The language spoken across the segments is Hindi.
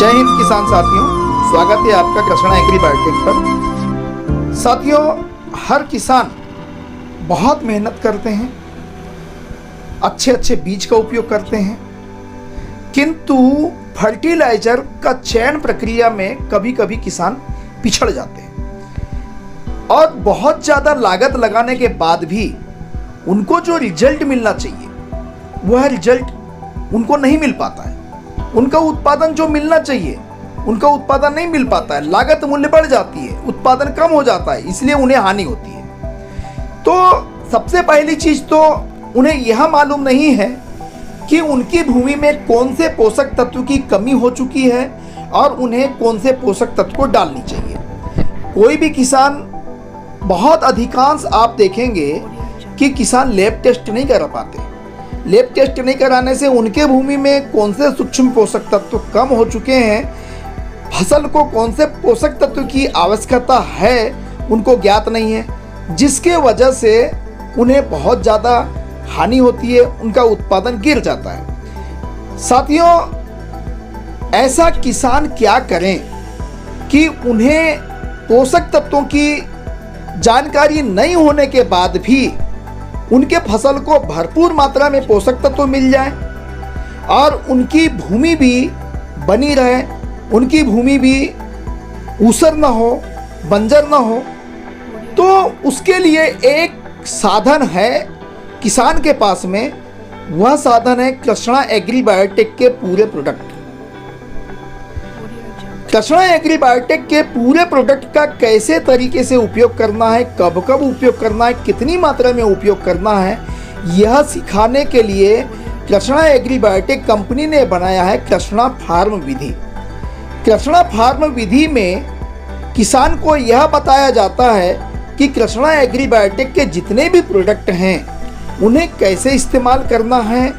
जय हिंद किसान साथियों, स्वागत है आपका कृष्णा एग्री बायोटेक पर। साथियों, हर किसान बहुत मेहनत करते हैं, अच्छे अच्छे बीज का उपयोग करते हैं, किंतु फर्टिलाइजर का चयन प्रक्रिया में कभी कभी किसान पिछड़ जाते हैं और बहुत ज़्यादा लागत लगाने के बाद भी उनको जो रिजल्ट मिलना चाहिए वह रिजल्ट उनको नहीं मिल पाता है। उनका उत्पादन जो मिलना चाहिए उनका उत्पादन नहीं मिल पाता है, लागत मूल्य बढ़ जाती है, उत्पादन कम हो जाता है, इसलिए उन्हें हानि होती है। तो सबसे पहली चीज तो उन्हें यह मालूम नहीं है कि उनकी भूमि में कौन से पोषक तत्व की कमी हो चुकी है और उन्हें कौन से पोषक तत्व को डालनी चाहिए। कोई भी किसान, बहुत अधिकांश आप देखेंगे कि किसान लैब टेस्ट नहीं कर पाते। लैब टेस्ट नहीं कराने से उनके भूमि में कौन से सूक्ष्म पोषक तत्व कम हो चुके हैं, फसल को कौन से पोषक तत्व की आवश्यकता है उनको ज्ञात नहीं है, जिसके वजह से उन्हें बहुत ज़्यादा हानि होती है, उनका उत्पादन गिर जाता है। साथियों, ऐसा किसान क्या करें कि उन्हें पोषक तत्वों की जानकारी नहीं होने के बाद भी उनके फसल को भरपूर मात्रा में पोषक तत्व मिल जाए और उनकी भूमि भी बनी रहे, उनकी भूमि भी ऊसर न हो, बंजर न हो। तो उसके लिए एक साधन है किसान के पास में, वह साधन है कृष्णा एग्री बायोटेक के पूरे प्रोडक्ट। कृष्णा एग्री बायोटेक के पूरे प्रोडक्ट का कैसे तरीके से उपयोग करना है, कब कब उपयोग करना है, कितनी मात्रा में उपयोग करना है, यह सिखाने के लिए कृष्णा एग्री बायोटेक कंपनी ने बनाया है कृष्णा फार्म विधि। कृष्णा फार्म विधि में किसान को यह बताया जाता है कि कृष्णा एग्री बायोटेक के जितने भी प्रोडक्ट हैं उन्हें कैसे इस्तेमाल करना है,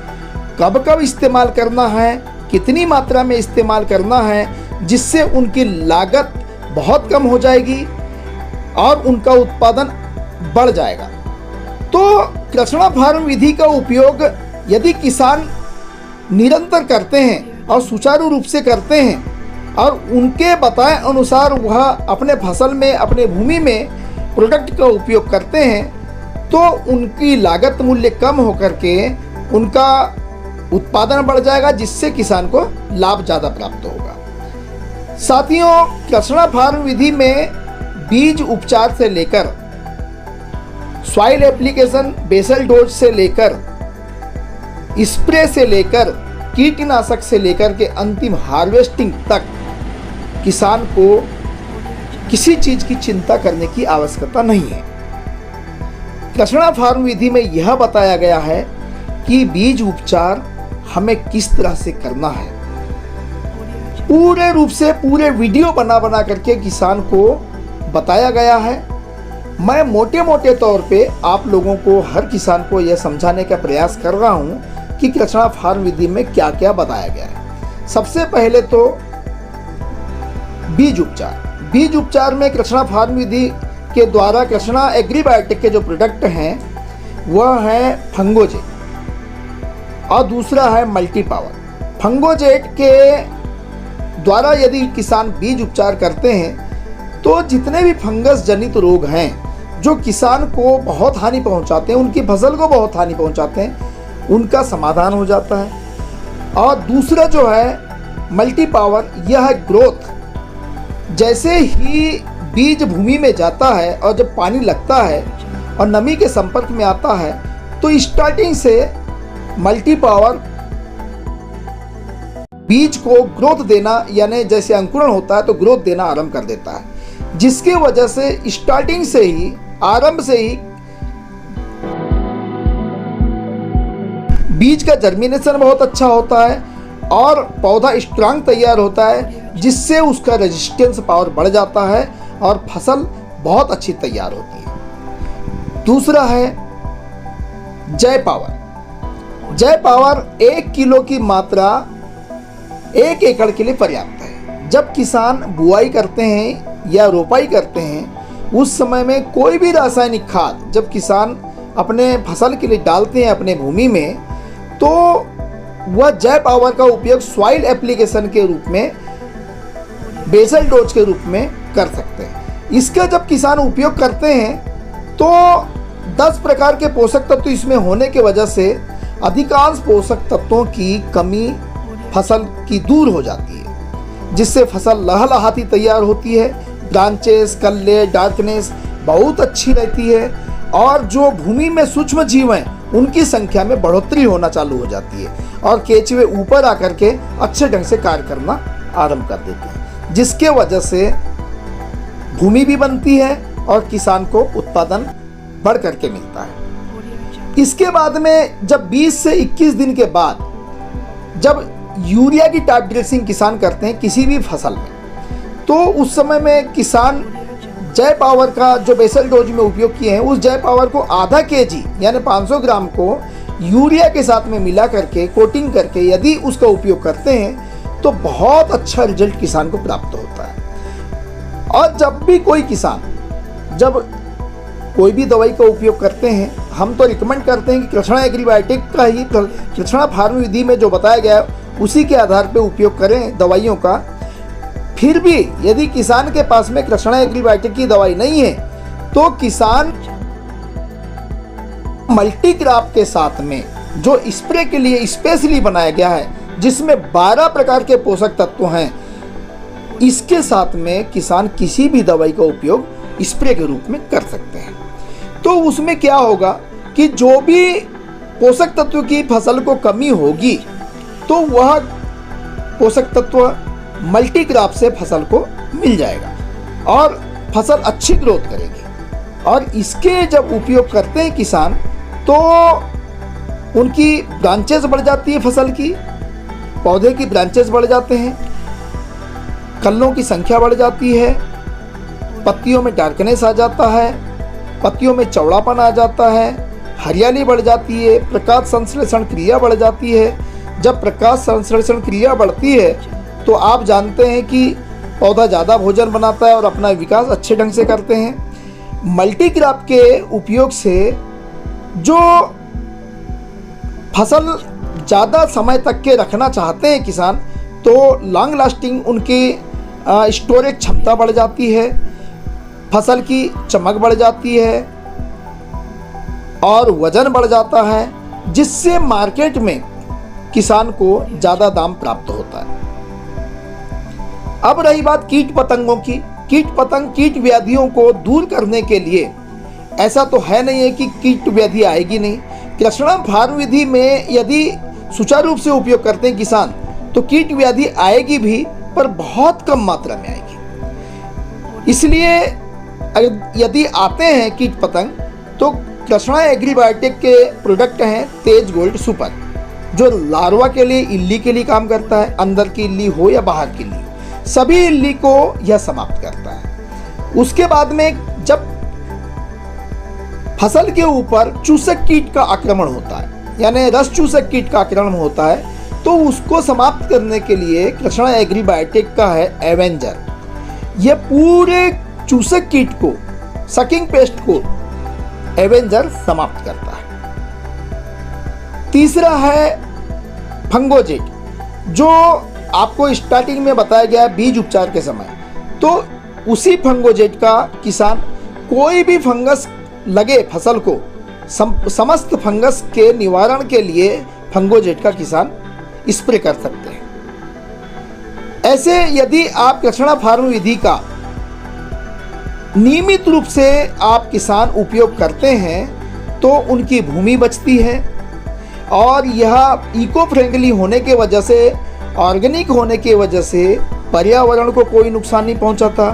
कब कब इस्तेमाल करना है, कितनी मात्रा में इस्तेमाल करना है, जिससे उनकी लागत बहुत कम हो जाएगी और उनका उत्पादन बढ़ जाएगा। तो कृष्णा फार्म विधि का उपयोग यदि किसान निरंतर करते हैं और सुचारू रूप से करते हैं और उनके बताए अनुसार वह अपने फसल में, अपने भूमि में प्रोडक्ट का उपयोग करते हैं, तो उनकी लागत मूल्य कम होकर के उनका उत्पादन बढ़ जाएगा, जिससे किसान को लाभ ज़्यादा प्राप्त होगा। साथियों, कृष्णा फार्म विधि में बीज उपचार से लेकर सॉइल एप्लीकेशन, बेसल डोज से लेकर स्प्रे से लेकर कीटनाशक से लेकर के अंतिम हार्वेस्टिंग तक किसान को किसी चीज की चिंता करने की आवश्यकता नहीं है। कृष्णा फार्म विधि में यह बताया गया है कि बीज उपचार हमें किस तरह से करना है, पूरे रूप से पूरे वीडियो बना करके किसान को बताया गया है। मैं मोटे मोटे तौर पे आप लोगों को, हर किसान को यह समझाने का प्रयास कर रहा हूँ कि कृष्णा फार्म विधि में क्या क्या बताया गया है। सबसे पहले तो बीज उपचार। बीज उपचार में कृष्णा फार्म विधि के द्वारा कृष्णा एग्री बायोटेक के जो प्रोडक्ट हैं वह है फंगोजेट और दूसरा है मल्टी पावर। फंगोजेट के द्वारा यदि किसान बीज उपचार करते हैं तो जितने भी फंगस जनित रोग हैं जो किसान को बहुत हानि पहुंचाते हैं, उनकी फसल को बहुत हानि पहुंचाते हैं, उनका समाधान हो जाता है। और दूसरा जो है मल्टी पावर, यह है ग्रोथ। जैसे ही बीज भूमि में जाता है और जब पानी लगता है और नमी के संपर्क में आता है तो स्टार्टिंग से मल्टी पावर बीज को ग्रोथ देना, यानी जैसे अंकुरण होता है तो ग्रोथ देना आरंभ कर देता है, जिसके वजह से स्टार्टिंग से ही, आरंभ से ही बीज का जर्मिनेशन बहुत अच्छा होता है और पौधा स्ट्रांग तैयार होता है, जिससे उसका रेजिस्टेंस पावर बढ़ जाता है और फसल बहुत अच्छी तैयार होती है। दूसरा है जय पावर। जय पावर 1 किलो की मात्रा 1 एकड़ के लिए पर्याप्त है। जब किसान बुआई करते हैं या रोपाई करते हैं उस समय में कोई भी रासायनिक खाद जब किसान अपने फसल के लिए डालते हैं अपने भूमि में, तो वह जय पावर का उपयोग सॉइल एप्लीकेशन के रूप में बेसल डोज के रूप में कर सकते हैं। इसका जब किसान उपयोग करते हैं तो 10 प्रकार के पोषक तत्व इसमें होने की वजह से अधिकांश पोषक तत्वों की कमी फसल की दूर हो जाती है, जिससे फसल लहलहाती तैयार होती है। ब्रांचेस, कल्ले, डार्कनेस बहुत अच्छी रहती है और जो भूमि में सूक्ष्म जीव हैं उनकी संख्या में बढ़ोतरी होना चालू हो जाती है और केंचुए ऊपर आकर के अच्छे ढंग से कार्य करना आरंभ कर देते हैं, जिसके वजह से भूमि भी बनती है और किसान को उत्पादन बढ़ करके मिलता है। इसके बाद में जब 20 से 21 दिन के बाद जब यूरिया की टॉप ड्रेसिंग किसान करते हैं किसी भी फसल में, तो उस समय में किसान जय पावर का जो बेसल डोज में उपयोग किए हैं उस जय पावर को आधा केजी यानी 500 ग्राम को यूरिया के साथ में मिला करके कोटिंग करके यदि उसका उपयोग करते हैं तो बहुत अच्छा रिजल्ट किसान को प्राप्त होता है। और जब भी कोई किसान जब कोई भी दवाई का उपयोग करते हैं, हम तो रिकमेंड करते हैं कि कृष्णा एग्रीबायोटिक का ही कृष्णा फार्म विधि में जो बताया गया है उसी के आधार पर उपयोग करें दवाइयों का। फिर भी यदि किसान के पास में कृष्णा एग्रीबायोटिक की दवाई नहीं है तो किसान मल्टी क्रॉप के साथ में जो स्प्रे के लिए स्पेशली बनाया गया है जिसमें 12 प्रकार के पोषक तत्व हैं, इसके साथ में किसान किसी भी दवाई का उपयोग स्प्रे के रूप में कर सकते हैं। तो उसमें क्या होगा कि जो भी पोषक तत्व की फसल को कमी होगी तो वह पोषक तत्व मल्टी क्रॉप से फसल को मिल जाएगा और फसल अच्छी ग्रोथ करेगी। और इसके जब उपयोग करते हैं किसान तो उनकी ब्रांचेस बढ़ जाती है, फसल की पौधे की ब्रांचेस बढ़ जाते हैं, कल्लों की संख्या बढ़ जाती है, पत्तियों में डार्कनेस आ जाता है, पत्तियों में चौड़ापन आ जाता है, हरियाली बढ़ जाती है, प्रकाश संश्लेषण क्रिया बढ़ जाती है। जब प्रकाश संश्लेषण क्रिया बढ़ती है तो आप जानते हैं कि पौधा ज़्यादा भोजन बनाता है और अपना विकास अच्छे ढंग से करते हैं। मल्टी क्रॉप के उपयोग से जो फसल ज़्यादा समय तक के रखना चाहते हैं किसान, तो लॉन्ग लास्टिंग उनकी स्टोरेज क्षमता बढ़ जाती है, फसल की चमक बढ़ जाती है और वजन बढ़ जाता है, जिससे मार्केट में किसान को ज़्यादा दाम प्राप्त होता है। अब रही बात कीट पतंगों की। कीट पतंग कीट व्याधियों को दूर करने के लिए ऐसा तो है नहीं है कि कीट व्याधि आएगी नहीं। कृष्णा फार्म विधि में यदि सुचारू रूप से उपयोग करते हैं किसान तो कीट व्याधि आएगी भी, पर बहुत कम मात्रा में आएगी। इसलिए यदि आते हैं कीट पतंग तो कृष्णा एग्रीबायोटिक के प्रोडक्ट हैं तेज गोल्ड सुपर, जो लार्वा के लिए, इल्ली के लिए काम करता है, अंदर की इल्ली हो या बाहर की इल्ली, सभी इल्ली को यह समाप्त करता है। उसके बाद में जब फसल के ऊपर चूसक कीट का आक्रमण होता है, यानी रस चूसक कीट का आक्रमण होता है, तो उसको समाप्त करने के लिए कृष्णा एग्रीबायोटिक का है एवेंजर। यह पूरे चूसक कीट को, सकिंग पेस्ट को एवेंजर समाप्त करता है। तीसरा है फंगोजेट, जो आपको स्टार्टिंग में बताया गया बीज उपचार के समय, तो उसी फंगोजेट का किसान कोई भी फंगस लगे फसल को, समस्त फंगस के निवारण के लिए फंगोजेट का किसान स्प्रे कर सकते हैं। ऐसे यदि आप कृष्णा फार्म विधि का नियमित रूप से आप किसान उपयोग करते हैं तो उनकी भूमि बचती है और यह इको फ्रेंडली होने के वजह से, ऑर्गेनिक होने की वजह से पर्यावरण को कोई नुकसान नहीं पहुंचाता,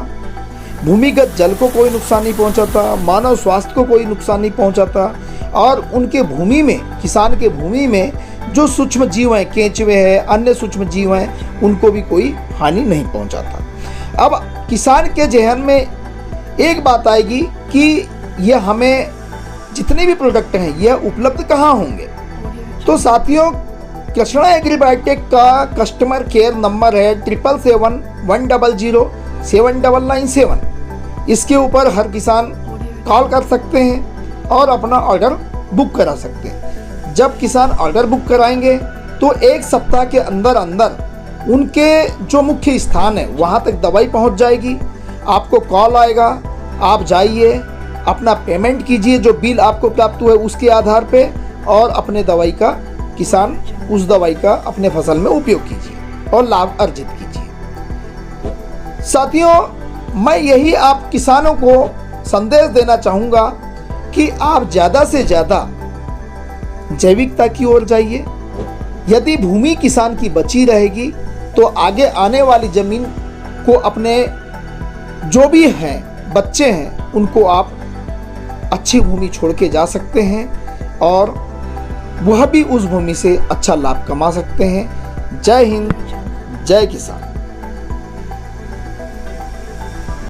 भूमिगत जल को कोई नुकसान नहीं पहुंचाता, मानव स्वास्थ्य को कोई नुकसान नहीं पहुंचाता और उनके भूमि में, किसान के भूमि में जो सूक्ष्म जीव हैं, केंचुए हैं, अन्य सूक्ष्म जीव हैं, उनको भी कोई हानि नहीं पहुंचाता। अब किसान के जहन में एक बात आएगी कि यह हमें जितने भी प्रोडक्ट हैं यह उपलब्ध कहाँ होंगे। तो साथियों, कृष्णा एग्रीबायोटिक का कस्टमर केयर नंबर है 777-100-7997। इसके ऊपर हर किसान कॉल कर सकते हैं और अपना ऑर्डर बुक करा सकते हैं। जब किसान ऑर्डर बुक कराएंगे तो एक सप्ताह के अंदर अंदर उनके जो मुख्य स्थान है वहाँ तक दवाई पहुँच जाएगी। आपको कॉल आएगा, आप जाइए, अपना पेमेंट कीजिए जो बिल आपको प्राप्त हुआ है उसके आधार पे, और अपने दवाई का किसान उस दवाई का अपने फसल में उपयोग कीजिए और लाभ अर्जित कीजिए। साथियों, मैं यही आप किसानों को संदेश देना चाहूँगा कि आप ज़्यादा से ज़्यादा जैविकता की ओर जाइए। यदि भूमि किसान की बची रहेगी तो आगे आने वाली ज़मीन को अपने जो भी हैं बच्चे हैं उनको आप अच्छी भूमि छोड़ के जा सकते हैं और वह भी उस भूमि से अच्छा लाभ कमा सकते हैं। जय हिंद, जय किसान।